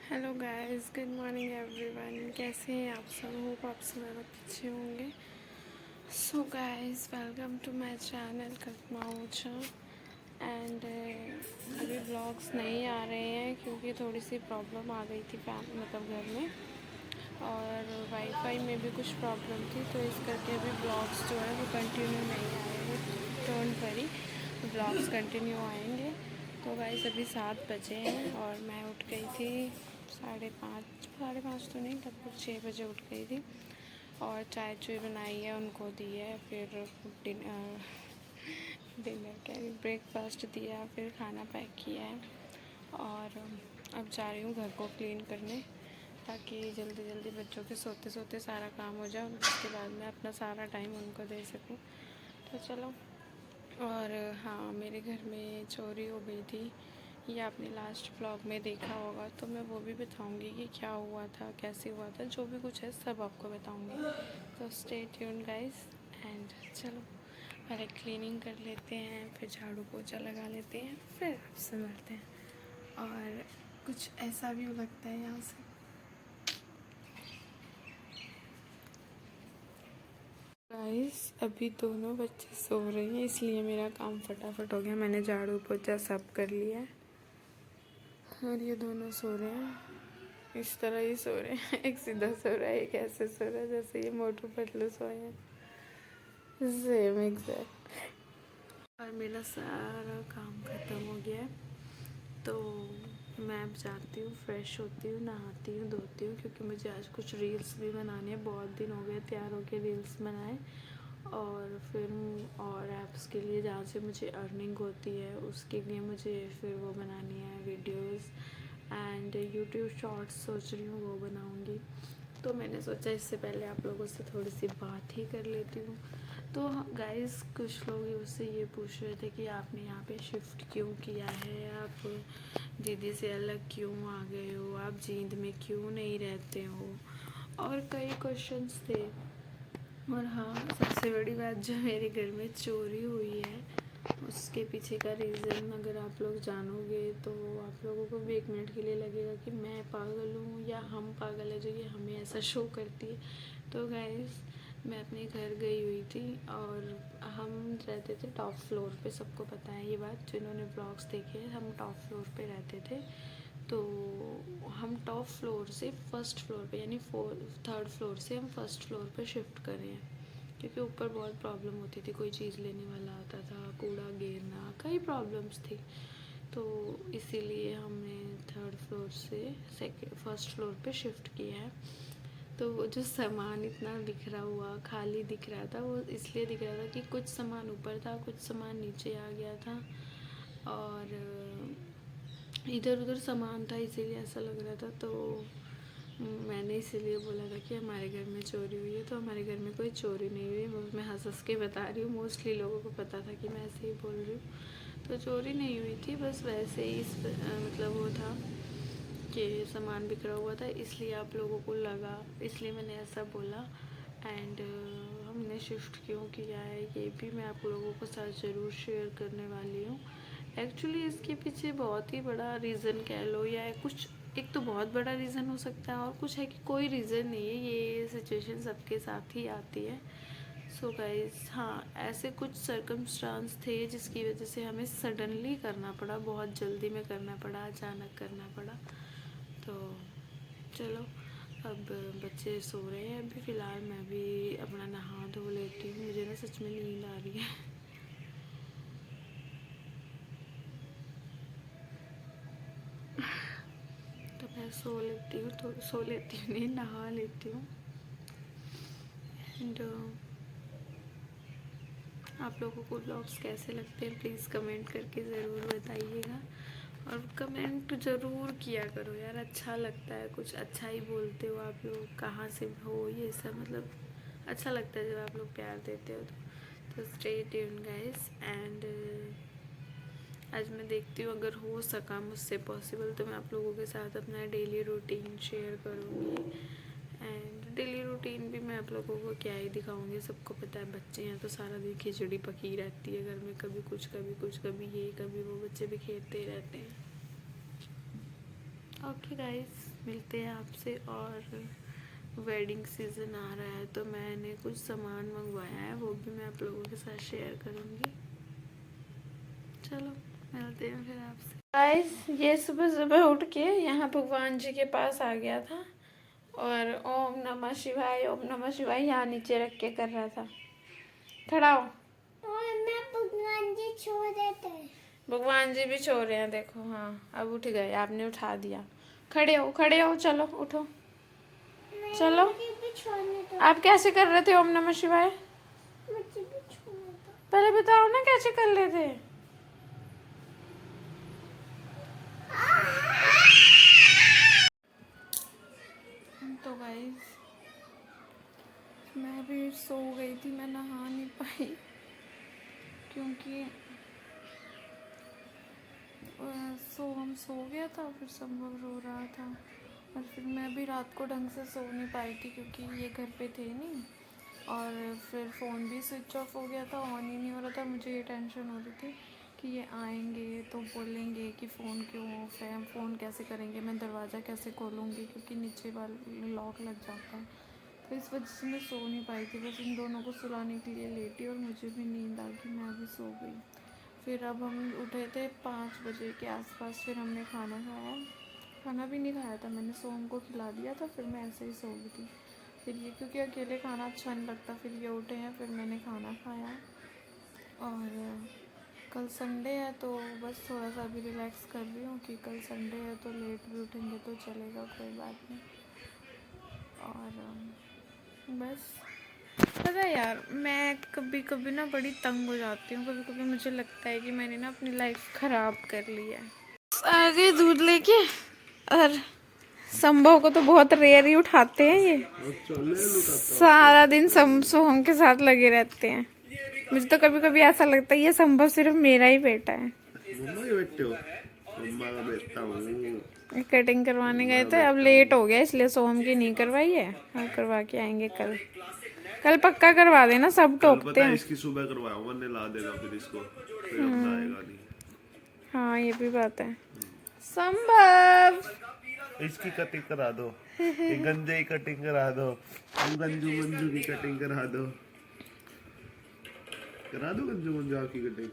Hello guys, good morning everyone. कैसे हैं आप सब? होप आप सब अच्छे होंगे। So guys, welcome to my channel Kalpana Ojha. And अभी ब्लॉग्स नहीं आ रहे हैं क्योंकि थोड़ी सी प्रॉब्लम आ गई थी मतलब घर में, और वाईफाई में भी कुछ प्रॉब्लम थी, तो इस करके अभी ब्लॉग्स जो है वो कंटिन्यू नहीं आए। वो डोंट वरी, ब्लॉग्स कंटिन्यू आएंगे। तो गाइस अभी 7 बजे हैं और मैं उठ गई थी 5:30 तो नहीं, लगभग 6 बजे उठ गई थी। और चाय चुय बनाई है, उनको दी है, फिर डिनर क्या, ब्रेकफास्ट दिया, फिर खाना पैक किया है। और अब जा रही हूँ घर को क्लीन करने, ताकि जल्दी जल्दी बच्चों के सोते सोते सारा काम हो जाए और उसके बाद मैं अपना सारा टाइम उनको दे सकूँ। तो चलो। और हाँ, मेरे घर में चोरी हो गई थी, ये आपने लास्ट व्लॉग में देखा होगा, तो मैं वो भी बताऊंगी कि क्या हुआ था, कैसे हुआ था, जो भी कुछ है सब आपको बताऊंगी। तो स्टे ट्यून गाइस। एंड चलो, पहले क्लीनिंग कर लेते हैं, फिर झाड़ू पोछा लगा लेते हैं, फिर आपसे मिलते हैं। और कुछ ऐसा भी लगता है यहाँ से। गाइस अभी दोनों बच्चे सो रहे हैं, इसलिए मेरा काम फटाफट हो गया। मैंने झाड़ू पोछा सब कर लिया है और ये दोनों सो रहे हैं। इस तरह ही सो रहे हैं, एक सीधा सो रहा है, एक ऐसे सो रहा है जैसे ये मोटू पतलू सोए हैं, सेम एग्जैक्ट। और मेरा सारा काम ख़त्म हो गया है, तो मैं अब जाती हूँ, फ्रेश होती हूँ, नहाती हूँ, धोती हूँ, क्योंकि मुझे आज कुछ रील्स भी बनानी है। बहुत दिन हो गए तैयार होके रील्स बनाए। और फिर और ऐप्स के लिए जहाँ से मुझे अर्निंग होती है उसके लिए मुझे फिर वो बनानी है वीडियोस। एंड यूट्यूब शॉर्ट्स सोच रही हूँ वो बनाऊँगी। तो मैंने सोचा इससे पहले आप लोगों से थोड़ी सी बात ही कर लेती हूँ। तो गाइस, कुछ लोग उससे ये पूछ रहे थे कि आपने यहाँ पे शिफ्ट क्यों किया है, आप दीदी से अलग क्यों आ गए हो, आप जींद में क्यों नहीं रहते हो, और कई क्वेश्चंस थे। और हाँ, सबसे बड़ी बात, जो मेरे घर में चोरी हुई है उसके पीछे का रीज़न अगर आप लोग जानोगे तो आप लोगों को भी 1 मिनट के लिए लगेगा कि मैं पागल हूँ या हम पागल है जो ये हमें ऐसा शो करती है। तो गाइस, मैं अपने घर गई हुई थी और हम रहते थे टॉप फ्लोर पे। सबको पता है ये बात, जिन्होंने ब्लॉग्स देखे, हम टॉप फ्लोर पे रहते थे। तो हम टॉप फ्लोर से फर्स्ट फ्लोर पे, यानी थर्ड फ्लोर से हम फर्स्ट फ्लोर पे शिफ्ट कर रहे हैं, क्योंकि ऊपर बहुत प्रॉब्लम होती थी, कोई चीज़ लेने वाला आता था, कूड़ा गिरना, कई प्रॉब्लम्स थी। तो इसीलिए हमने थर्ड फ्लोर से फर्स्ट फ्लोर पे शिफ्ट किया है। तो वो जो सामान इतना बिखरा हुआ खाली दिख रहा था, वो इसलिए दिख रहा था कि कुछ सामान ऊपर था, कुछ सामान नीचे आ गया था, और इधर उधर सामान था, इसीलिए ऐसा लग रहा था। तो मैंने इसीलिए बोला था कि हमारे घर में चोरी हुई है। तो हमारे घर में कोई चोरी नहीं हुई, वो मैं हंस हंस के बता रही हूँ, मोस्टली लोगों को पता था कि मैं ऐसे ही बोल रही हूँ। तो चोरी नहीं हुई थी, बस वैसे ही मतलब वो था कि सामान बिखरा हुआ था, इसलिए आप लोगों को लगा, इसलिए मैंने ऐसा बोला। एंड हमने शिफ्ट क्यों किया है ये भी मैं आप लोगों के साथ ज़रूर शेयर करने वाली हूँ। एक्चुअली इसके पीछे बहुत ही बड़ा रीज़न कह लो, या कुछ, एक तो बहुत बड़ा रीज़न हो सकता है, और कुछ है कि कोई रीज़न नहीं है, ये सिचुएशन सबके साथ ही आती है। सो गाइस, हाँ, ऐसे कुछ सर्कमस्टांस थे जिसकी वजह से हमें सडनली करना पड़ा, बहुत जल्दी में करना पड़ा, अचानक करना पड़ा। तो चलो, अब बच्चे सो रहे हैं अभी फ़िलहाल, मैं भी अपना नहा धो लेती हूँ, मुझे ना सच में नींद आ रही है। तो मैं सो लेती हूँ, तो सो लेती हूँ नहीं, नहा लेती हूँ। एंड आप लोगों को ब्लॉग्स कैसे लगते हैं प्लीज़ कमेंट करके ज़रूर बताइएगा। और कमेंट ज़रूर किया करो यार, अच्छा लगता है, कुछ अच्छा ही बोलते हो आप लोग, कहाँ से हो ये सब, मतलब अच्छा लगता है जब आप लोग प्यार देते हो। तो स्टे ट्यून गाइस। एंड आज मैं देखती हूँ, अगर हो सका मुझसे पॉसिबल तो मैं आप लोगों के साथ अपना डेली रूटीन शेयर करूँगी। एंड डेली रूटीन भी मैं आप लोगों को क्या ही दिखाऊंगी, सबको पता है बच्चे हैं तो सारा दिन खिचड़ी पकी रहती है घर में, कभी कुछ कभी कुछ, कभी ये कभी वो, बच्चे भी खेलते रहते हैं। ओके गाइस, मिलते हैं आपसे। और वेडिंग सीज़न आ रहा है तो मैंने कुछ सामान मंगवाया है, वो भी मैं आप लोगों के साथ शेयर करूँगी। चलो मिलते हैं फिर आपसे। गाइस, ये सुबह सुबह उठ के यहाँ भगवान जी के पास आ गया था और ओम नमः शिवाय, ओम नमः शिवाय यहाँ नीचे रख के कर रहा था। खड़ा हो। और मैं भगवान जी छो रहे थे। भगवान जी भी सो रहे हैं, देखो। हाँ, अब उठ गए, आपने उठा दिया। खड़े हो, खड़े हो, चलो उठो, चलो। मुझे भी छोड़ने दो। आप कैसे कर रहे थे ओम नमः शिवाय? मुझे भी छोड़ने दो। पहले बताओ ना कैसे कर रहे थे। तो गाइस, मैं भी सो गई थी, मैं नहा नहीं पाई क्योंकि हम सो गया था, फिर संभव रो रहा था और फिर मैं भी रात को ढंग से सो नहीं पाई थी क्योंकि ये घर पे थे नहीं। और फिर फ़ोन भी स्विच ऑफ हो गया था, ऑन ही नहीं हो रहा था। मुझे ये टेंशन हो रही थी कि ये आएंगे तो बोलेंगे कि फ़ोन क्यों ऑफ है, हम फ़ोन कैसे करेंगे, मैं दरवाज़ा कैसे खोलूँगी क्योंकि नीचे वाला लॉक लग जाता है। तो इस वजह से मैं सो नहीं पाई थी, बस इन दोनों को सुलाने के लिए लेटी और मुझे भी नींद आ गई, मैं भी सो गई। फिर अब हम उठे थे 5 बजे के आसपास, फिर हमने खाना खाया। खाना भी नहीं खाया था मैंने, सोम को खिला दिया था, फिर मैं ऐसे ही सो गई थी। फिर ये क्योंकि अकेले खाना अच्छा नहीं लगता, फिर ये उठे हैं, फिर मैंने खाना खाया। और कल संडे है तो बस थोड़ा सा अभी रिलैक्स कर रही हूँ कि कल संडे है तो लेट भी उठेंगे तो चलेगा, कोई बात नहीं। और बस पता है यार, मैं कभी कभी ना बड़ी तंग हो जाती हूँ। कभी कभी मुझे लगता है कि मैंने ना अपनी लाइफ ख़राब कर ली है। आगे दूध लेके, और संभव को तो बहुत रेयर ही उठाते हैं ये, सारा दिन सोहम के साथ लगे रहते हैं। मुझे तो कभी कभी ऐसा लगता है ये संभव सिर्फ मेरा ही बेटा है। मम्मा के बेटे हो? मम्मा का बेटा हूँ। कटिंग करवाने गए थे, अब लेट हो गया इसलिए सोहम की नहीं करवाई है। हाँ, करवा के आएंगे कल। कल पक्का करवा देना, सब टोकते हैं। इसकी सुबह करवाऊंगा, नहला देगा फिर इसको, फिर अपना आएगा नहीं। हाँ, ये भी बात है। संभव, इसकी कटिंग करा दो, ये गंजे की कटिंग करा दो, गंजू मंजू की कटिंग करा दो गंजू मंजू की कटिंग।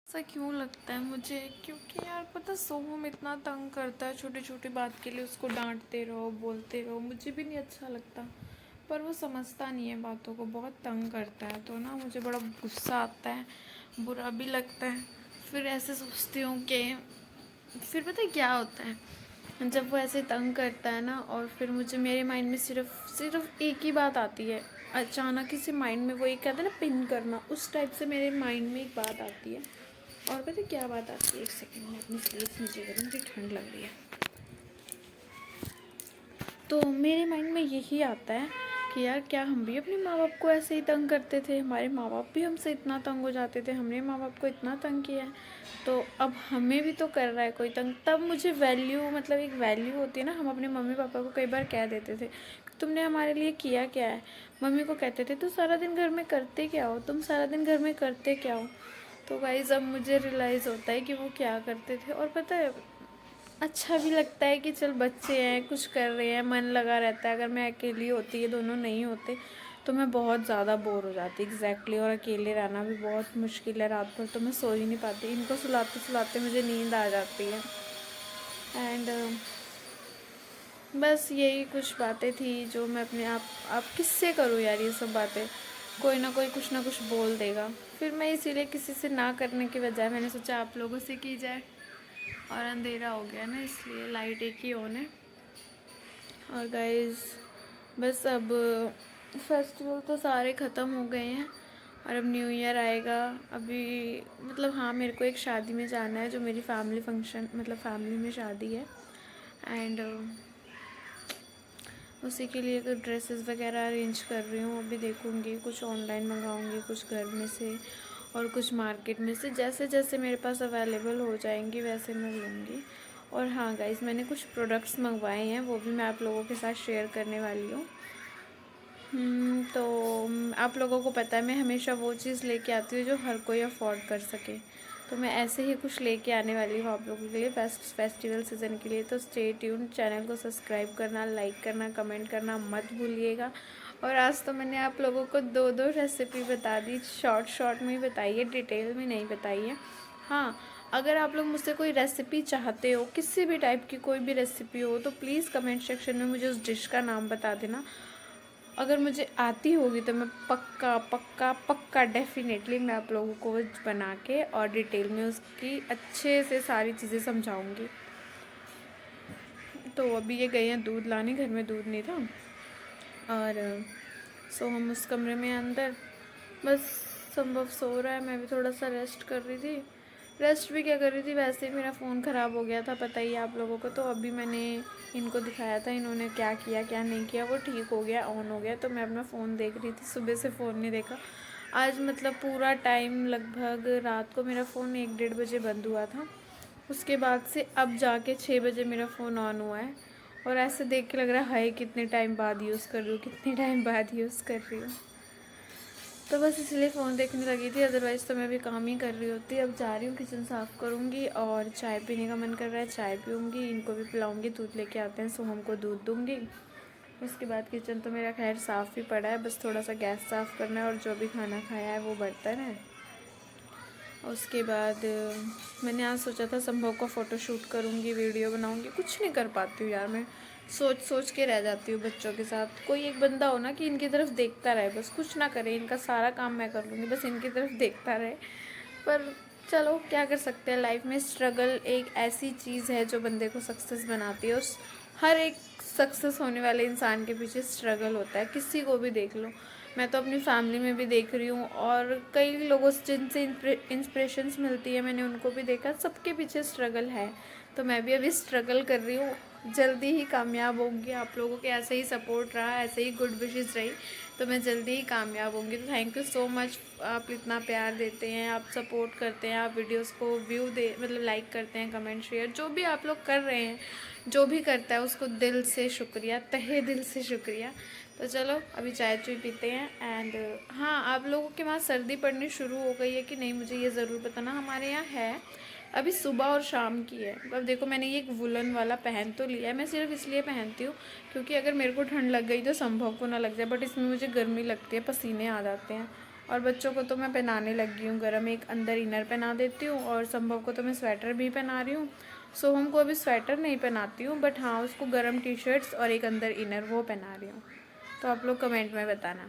ऐसा क्यों लगता है मुझे? क्योंकि यार पता, सोहम इतना तंग करता है, छोटी छोटी बात के लिए उसको डांटते रहो, बोलते रहो, मुझे भी नहीं अच्छा लगता। पर वो समझता नहीं है बातों को, बहुत तंग करता है, तो ना मुझे बड़ा गुस्सा आता है, बुरा भी लगता है। फिर ऐसे सोचती हूँ कि फिर पता है क्या होता है, जब वो ऐसे तंग करता है ना, और फिर मुझे मेरे माइंड में सिर्फ एक ही बात आती है। अचानक से माइंड में वो एक कहते हैं ना, पिन करना, उस टाइप से मेरे माइंड में एक बात आती है। और पता है क्या बात आती है? एक सेकंड में अपनी स्लीव्स नीचे करूँ, मुझे ठंड लग रही है। तो मेरे माइंड में यही आता है कि यार क्या हम भी अपने माँ बाप को ऐसे ही तंग करते थे? हमारे माँ बाप भी हमसे इतना तंग हो जाते थे, हमने माँ बाप को इतना तंग किया है, तो अब हमें भी तो कर रहा है कोई तंग। तब मुझे वैल्यू, मतलब एक वैल्यू होती है ना, हम अपने मम्मी पापा को कई बार कह देते थे तुमने हमारे लिए किया क्या है। मम्मी को कहते थे तू सारा दिन घर में करते क्या हो, तुम सारा दिन घर में करते क्या हो। तो गाइस, अब मुझे रियलाइज़ होता है कि वो क्या करते थे। और पता है, अच्छा भी लगता है कि चल बच्चे हैं, कुछ कर रहे हैं, मन लगा रहता है। अगर मैं अकेली होती, ये दोनों नहीं होते, तो मैं बहुत ज़्यादा बोर हो जाती एग्जैक्टली। और अकेले रहना भी बहुत मुश्किल है, रात भर तो मैं सो ही नहीं पाती, इनको सुलाते सुलाते मुझे नींद आ जाती है। एंड बस यही कुछ बातें थी जो मैं अपने आप किससे करूँ यार ये सब बातें। कोई ना कोई कुछ ना कुछ बोल देगा, फिर मैं इसीलिए किसी से ना करने के बजाय मैंने सोचा आप लोगों से की जाए। और अंधेरा हो गया ना, इसलिए लाइट एक ही ऑन है। और गाइस, बस अब फेस्टिवल तो सारे ख़त्म हो गए हैं और अब न्यू ईयर आएगा। अभी मतलब हाँ, मेरे को एक शादी में जाना है, जो मेरी फैमिली फंक्शन, मतलब फैमिली में शादी है। एंड उसी के लिए कुछ ड्रेसेस वगैरह अरेंज कर रही हूँ। अभी देखूँगी, कुछ ऑनलाइन मंगाऊँगी, कुछ घर में से और कुछ मार्केट में से, जैसे जैसे मेरे पास अवेलेबल हो जाएंगी वैसे मैं लूँगी। और हाँ गाइस, मैंने कुछ प्रोडक्ट्स मंगवाए हैं, वो भी मैं आप लोगों के साथ शेयर करने वाली हूँ। तो आप लोगों को पता है मैं हमेशा वो चीज़ लेके आती हूँ जो हर कोई अफोर्ड कर सके। तो मैं ऐसे ही कुछ लेके आने वाली हूँ आप लोगों के लिए फेस्टिवल सीज़न के लिए। तो स्टे ट्यून, चैनल को सब्सक्राइब करना, लाइक करना, कमेंट करना मत भूलिएगा। और आज तो मैंने आप लोगों को 2 रेसिपी बता दी, शॉर्ट में ही बताई है, डिटेल में नहीं बताई है। हाँ, अगर आप लोग मुझसे कोई रेसिपी चाहते हो, किसी भी टाइप की कोई भी रेसिपी हो, तो प्लीज़ कमेंट सेक्शन में मुझे उस डिश का नाम बता देना। अगर मुझे आती होगी तो मैं पक्का डेफिनेटली मैं आप लोगों को बना के और डिटेल में उसकी अच्छे से सारी चीज़ें समझाऊंगी। तो अभी ये गए हैं दूध लाने, घर में दूध नहीं था। और सो हम उस कमरे में अंदर, बस संभव सो रहा है, मैं भी थोड़ा सा रेस्ट कर रही थी। रेस्ट भी क्या कर रही थी, वैसे ही मेरा फ़ोन ख़राब हो गया था, पता ही है आप लोगों को। तो अभी मैंने इनको दिखाया था, इन्होंने क्या किया क्या नहीं किया, वो ठीक हो गया, ऑन हो गया। तो मैं अपना फ़ोन देख रही थी, सुबह से फ़ोन नहीं देखा आज, मतलब पूरा टाइम। लगभग रात को मेरा फ़ोन 1-1:30 बजे बंद हुआ था। उसके बाद से अब जाके 6 बजे मेरा फ़ोन ऑन हुआ है। और ऐसे देख के लग रहा है हाय कितने टाइम बाद यूज़ कर रही हूँ, कितने टाइम बाद यूज़ कर रही हूँ। तो बस इसलिए फ़ोन देखने लगी थी, अदरवाइज़ तो मैं भी काम ही कर रही होती। अब जा रही हूँ, किचन साफ़ करूँगी और चाय पीने का मन कर रहा है, चाय पीऊँगी, इनको भी पिलाऊँगी, दूध लेके आते हैं सोहम को दूध दूँगी। उसके बाद किचन तो मेरा खैर साफ़ ही पड़ा है, बस थोड़ा सा गैस साफ़ करना है और जो भी खाना खाया है वो बर्तन है। उसके बाद मैंने आज सोचा था संभव को फ़ोटोशूट करूँगी, वीडियो बनाऊँगी, कुछ नहीं कर पाती हूँ यार, मैं सोच के रह जाती हूँ बच्चों के साथ। कोई एक बंदा हो ना कि इनकी तरफ देखता रहे, बस कुछ ना करे, इनका सारा काम मैं कर लूँगी, बस इनकी तरफ देखता रहे। पर चलो क्या कर सकते हैं, लाइफ में स्ट्रगल एक ऐसी चीज़ है जो बंदे को सक्सेस बनाती है। उस हर एक सक्सेस होने वाले इंसान के पीछे स्ट्रगल होता है, किसी को भी देख लो। मैं तो अपनी फैमिली में भी देख रही हूँ और कई लोगों से जिनसे इंस्पिरेशंस मिलती है, मैंने उनको भी देखा, सबके पीछे स्ट्रगल है। तो मैं भी अभी स्ट्रगल कर रही हूँ, जल्दी ही कामयाब होंगी। आप लोगों के ऐसे ही सपोर्ट रहा, ऐसे ही गुड विशेस रही, तो मैं जल्दी ही कामयाब होंगी। तो थैंक यू सो मच, आप इतना प्यार देते हैं, आप सपोर्ट करते हैं, आप वीडियोस को व्यू दे मतलब लाइक करते हैं, कमेंट शेयर जो भी आप लोग कर रहे हैं, जो भी करता है उसको दिल से शुक्रिया, तहे दिल से शुक्रिया। तो चलो अभी चाय चुई पीते हैं। एंड हाँ, आप लोगों के वहाँ सर्दी पड़नी शुरू हो गई है कि नहीं मुझे ये ज़रूर बताना। हमारे यहाँ है, अभी सुबह और शाम की है। अब देखो मैंने ये एक वुलन वाला पहन तो लिया है, मैं सिर्फ इसलिए पहनती हूँ क्योंकि अगर मेरे को ठंड लग गई तो संभव को ना लग जाए, बट इसमें मुझे गर्मी लगती है, पसीने आ जाते हैं। और बच्चों को तो मैं पहनाने लगी हूँ गर्म, एक अंदर इनर पहना देती हूँ और संभव को तो मैं स्वेटर भी पहना रही हूँ। सोहम को अभी स्वेटर नहीं पहनाती हूँ, बट हाँ उसको गर्म टी शर्ट्स और एक अंदर इनर वो पहना रही हूँ। तो आप लोग कमेंट में बताना।